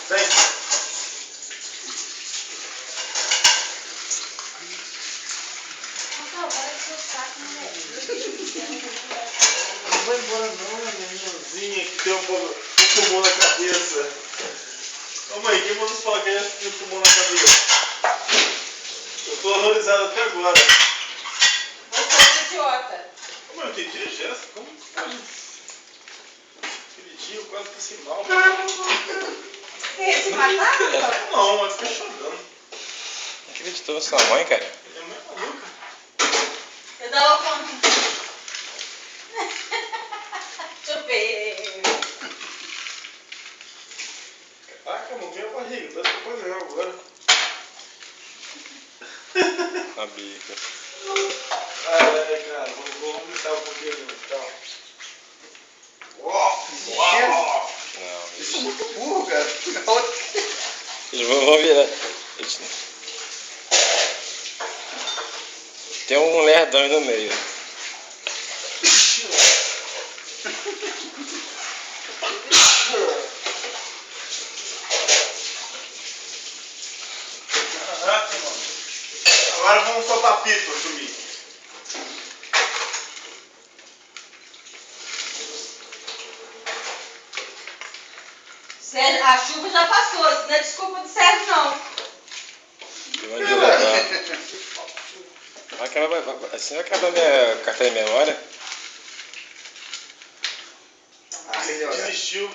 Vem. Não vai embora não, minha irmãzinha que tem um pulmão na cabeça. Ô mãe, quem mandou falar que ela tem um pulmão na cabeça? Eu tô horrorizado até agora. Você é idiota. Ô mãe, que dia, Jéssica? Como pode? Aquele dia eu quase passei mal. Você ia se matar? Não, mas fica chorando. Não acreditou na sua mãe, cara? Minha mãe é maluca. Eu dava conta. Deixa eu ver. Caraca, mano, minha barriga, parece que eu vou agora. Na bica. Ai, cara, vou vomitar um pouquinho no hospital. Uau! Não, Isso é muito burro, cara. eles vão virar. Tem um lerdão aí no meio. Caraca, mano. Agora vamos soltar pipa comigo. Sérgio, a chuva já passou, isso não é desculpa do Sérgio, não. Assim vai acabar minha carteira de memória. Desistiu.